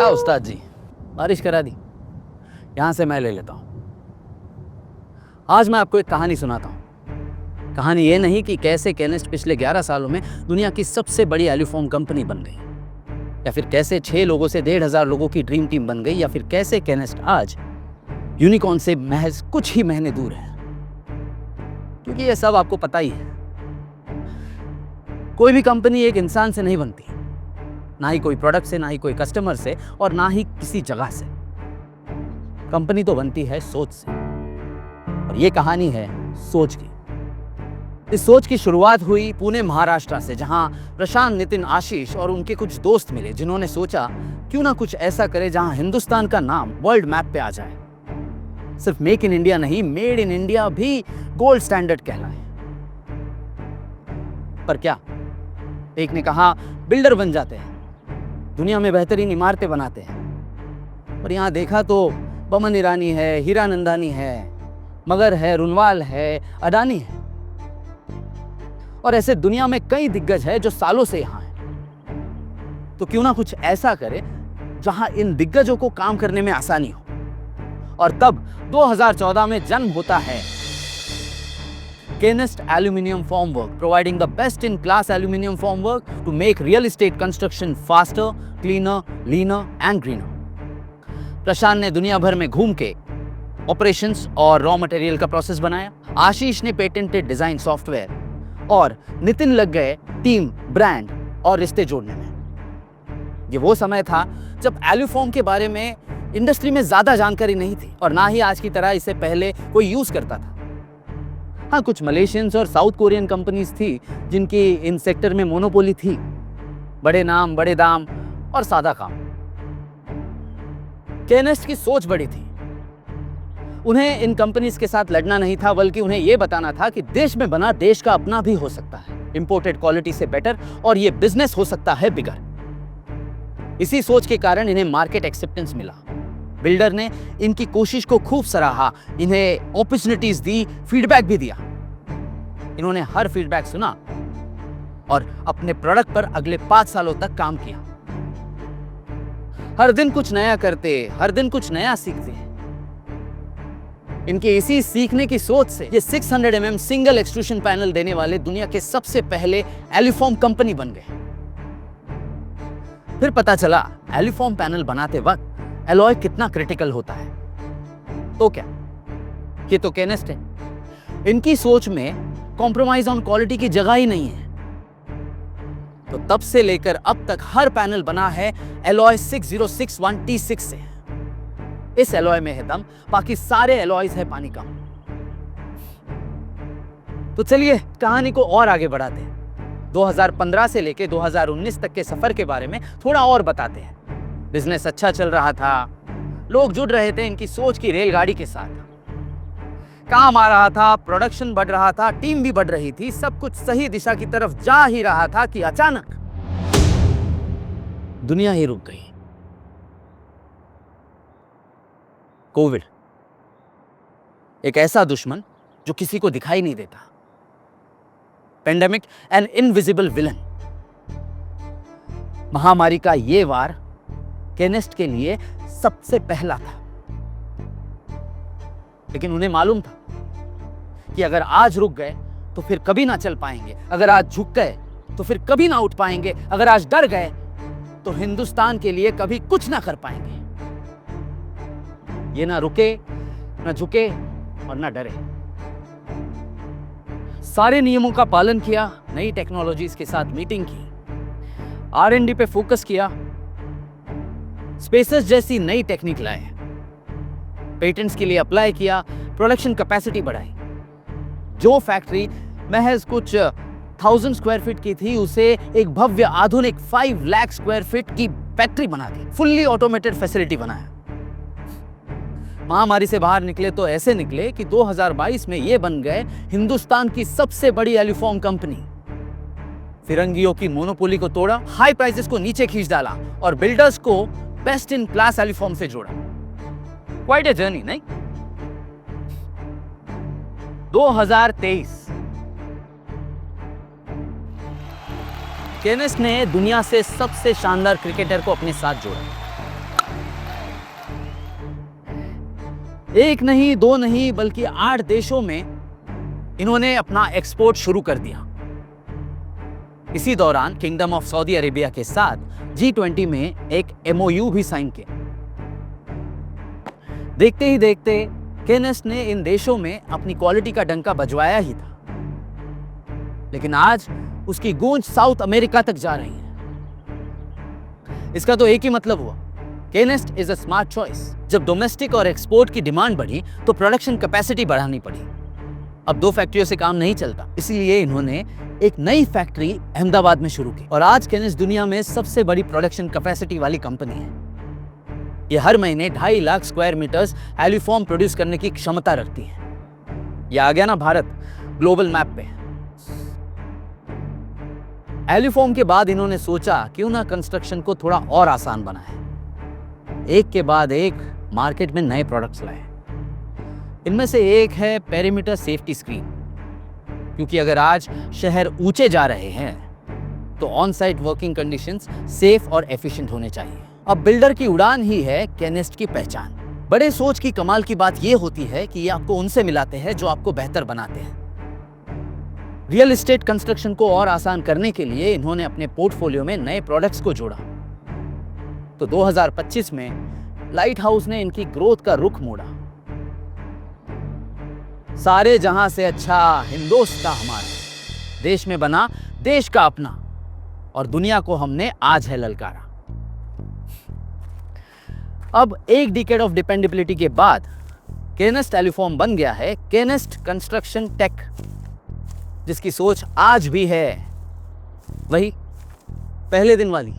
क्या उस्ताद जी, बारिश करा दी। यहाँ से मैं ले लेता हूँ। आज मैं आपको एक कहानी सुनाता हूँ। कहानी ये नहीं कि कैसे केनेस्ट पिछले 11 सालों में दुनिया की सबसे बड़ी एल्यूफॉर्म कंपनी बन गई, या फिर कैसे 6 लोगों से 1,500 लोगों की ड्रीम टीम बन गई, या फिर कैसे केनेस्ट आज यूनिकॉर्न से महज कुछ ही महीने दूर है। क्योंकि ये सब आपको पता ही है, कोई भी कंपनी एक इंसान से नहीं बनती, ना ही कोई प्रोडक्ट से, ना ही कोई कस्टमर से, और ना ही किसी जगह से। कंपनी तो बनती है सोच से, और ये कहानी है सोच की। इस सोच की शुरुआत हुई पुणे महाराष्ट्र से, जहां प्रशांत, नितिन, आशीष और उनके कुछ दोस्त मिले, जिन्होंने सोचा क्यों ना कुछ ऐसा करे जहां हिंदुस्तान का नाम वर्ल्ड मैप पे आ जाए। सिर्फ मेक इन इंडिया नहीं, मेड इन इंडिया भी गोल्ड स्टैंडर्ड कहलाए। पर क्या, एक ने कहा बिल्डर बन जाते हैं, दुनिया में बेहतरीन इमारतें बनाते हैं। और यहां देखा तो बमन ईरानी है, हीरानंदानी है, मगर है, रुनवाल है, अडानी है, और ऐसे दुनिया में कई दिग्गज है जो सालों से यहां हैं। तो क्यों ना कुछ ऐसा करे जहां इन दिग्गजों को काम करने में आसानी हो। और तब 2014 में जन्म होता है Kanest aluminium formwork, providing the best in class aluminium formwork to make real estate construction faster, cleaner, leaner and greener. Prashant ने दुनिया भर में घूम के ऑपरेशंस और रॉ मटेरियल का प्रोसेस बनाया। आशीष ने पेटेंटेड डिजाइन सॉफ्टवेयर, और नितिन लग गए टीम, ब्रांड और रिश्ते जोड़ने में। ये वो समय था जब एल्यूफॉर्म के बारे में इंडस्ट्री में ज्यादा जानकारी नहीं थी, और ना ही आज की तरह इसे पहले कोई यूज करता था। हाँ, कुछ मलेशियंस और साउथ कोरियन कंपनीज थी जिनकी इन सेक्टर में मोनोपोली थी। बड़े नाम, बड़े दाम और सादा काम। केनेस्ट की सोच बड़ी थी। उन्हें इन कंपनीज के साथ लड़ना नहीं था, बल्कि उन्हें यह बताना था कि देश में बना देश का अपना भी हो सकता है, इंपोर्टेड क्वालिटी से बेटर, और यह बिजनेस हो सकता है बिगर। इसी सोच के कारण इन्हें मार्केट एक्सेप्टेंस मिला। बिल्डर ने इनकी कोशिश को खूब सराहा, इन्हें अपॉर्चुनिटीज दी, फीडबैक भी दिया। इन्होंने हर फीडबैक सुना और अपने प्रोडक्ट पर अगले 5 सालों तक काम किया। हर दिन कुछ नया करते, हर दिन कुछ नया सीखते। इनके इसी सीखने की सोच से ये 600 mm सिंगल एक्सट्रूशन पैनल देने वाले दुनिया के सबसे पहले एल्यूफॉर्म कंपनी बन गए। फिर पता चला एल्यूफॉर्म पैनल बनाते वक्त एलॉय कितना क्रिटिकल होता है। तो क्या, ये तो केनेस्ट है। इनकी सोच में कॉम्प्रोमाइज ऑन क्वालिटी की जगह ही नहीं है। तो तब से लेकर अब तक हर पैनल बना है एलॉय 6061T6 से। इस एलॉय में है दम, बाकी सारे एलॉयज है पानी का। तो चलिए कहानी को और आगे बढ़ाते हैं। 2015 से लेकर 2019 तक के सफर के बारे में थोड़ा और बताते हैं। बिजनेस अच्छा चल रहा था, लोग जुड़ रहे थे इनकी सोच की रेलगाड़ी के साथ, काम आ रहा था, प्रोडक्शन बढ़ रहा था, टीम भी बढ़ रही थी, सब कुछ सही दिशा की तरफ जा ही रहा था कि अचानक दुनिया ही रुक गई। कोविड, एक ऐसा दुश्मन जो किसी को दिखाई नहीं देता। Pandemic, an invisible villain. महामारी का ये वार केनेस्ट के लिए सबसे पहला था। लेकिन उन्हें मालूम था कि अगर आज रुक गए तो फिर कभी ना चल पाएंगे, अगर आज झुक गए तो फिर कभी ना उठ पाएंगे, अगर आज डर गए तो हिंदुस्तान के लिए कभी कुछ ना कर पाएंगे। ये ना रुके, ना झुके और ना डरे। सारे नियमों का पालन किया, नई टेक्नोलॉजीज के साथ मीटिंग की, R&D पे फोकस किया, स्पेसेस जैसी नई टेक्निक लाए, पेटेंट्स के लिए अप्लाई किया, प्रोडक्शन कैपेसिटी बढ़ाई। जो फैक्ट्री महज कुछ 1000 स्क्वायर फीट की थी, उसे एक भव्य आधुनिक 5 लाख स्क्वायर फीट की फैक्ट्री बना दी, फुल्ली ऑटोमेटेड फैसिलिटी बनाया। महामारी से बाहर निकले तो ऐसे निकले कि 2022 में ये बन गए हिंदुस्तान की सबसे बड़ी एल्यूफॉर्म कंपनी। फिरंगियों की मोनोपोली को तोड़ा, हाई प्राइसेस को नीचे खींच डाला और बिल्डर्स को बेस्ट इन क्लास एल्यूफॉर्म से जोड़ा। क्वाइट अ जर्नी, नहीं? 2023 केनेस्ट ने दुनिया से सबसे शानदार क्रिकेटर को अपने साथ जोड़ा। एक नहीं, दो नहीं, बल्कि 8 देशों में इन्होंने अपना एक्सपोर्ट शुरू कर दिया। इसी दौरान किंगडम ऑफ सऊदी अरेबिया के साथ G20 में एक MOU भी साइन किया। देखते ही देखते केनेस्ट ने इन देशों में अपनी क्वालिटी का डंका बजवाया ही था, लेकिन आज उसकी गूंज साउथ अमेरिका तक जा रही है। इसका तो एक ही मतलब हुआ, केनेस्ट इज अ स्मार्ट चॉइस। जब डोमेस्टिक और एक्सपोर्ट की डिमांड बढ़ी तो प्रोडक्शन कैपेसिटी बढ़ानी पड़ी। अब 2 फैक्ट्रियों से काम नहीं चलता, इसलिए इन्होंने एक नई फैक्ट्री अहमदाबाद में शुरू की और आज केनेस्ट दुनिया में सबसे बड़ी प्रोडक्शन कैपेसिटी वाली कंपनी है। ये हर महीने 2.5 लाख स्क्वायर मीटर्स एल्यूफॉर्म प्रोड्यूस करने की क्षमता रखती है। ये आ गया ना भारत ग्लोबल मैप पे। एल्यूफॉर्म के बाद इन्होंने सोचा क्यों ना कंस्ट्रक्शन को थोड़ा और आसान बनाए। एक के बाद एक मार्केट में नए प्रोडक्ट्स लाए। इनमें से एक है पेरीमीटर सेफ्टी स्क्रीन, क्योंकि अगर आज शहर ऊंचे जा रहे हैं तो on site working conditions safe और एफिशिएंट होने चाहिए। अब बिल्डर की उड़ान ही है केनेस्ट की पहचान। बड़े सोच की कमाल की बात यह होती है कि ये आपको उनसे मिलाते हैं जो आपको बेहतर बनाते हैं। रियल एस्टेट कंस्ट्रक्शन को और आसान करने के लिए इन्होंने अपने पोर्टफोलियो में नए प्रोडक्ट्स को जोड़ा। तो 2025 में लाइट हाउस ने इनकी ग्रोथ का रुख मोड़ा। सारे जहां से अच्छा हिंदुस्तान हमारा, देश में बना देश का अपना, और दुनिया को हमने आज है ललकारा। अब एक डिकेड ऑफ डिपेंडेबिलिटी के बाद केनेस्ट एल्यूफॉर्म बन गया है केनेस्ट कंस्ट्रक्शन टेक, जिसकी सोच आज भी है वही पहले दिन वाली।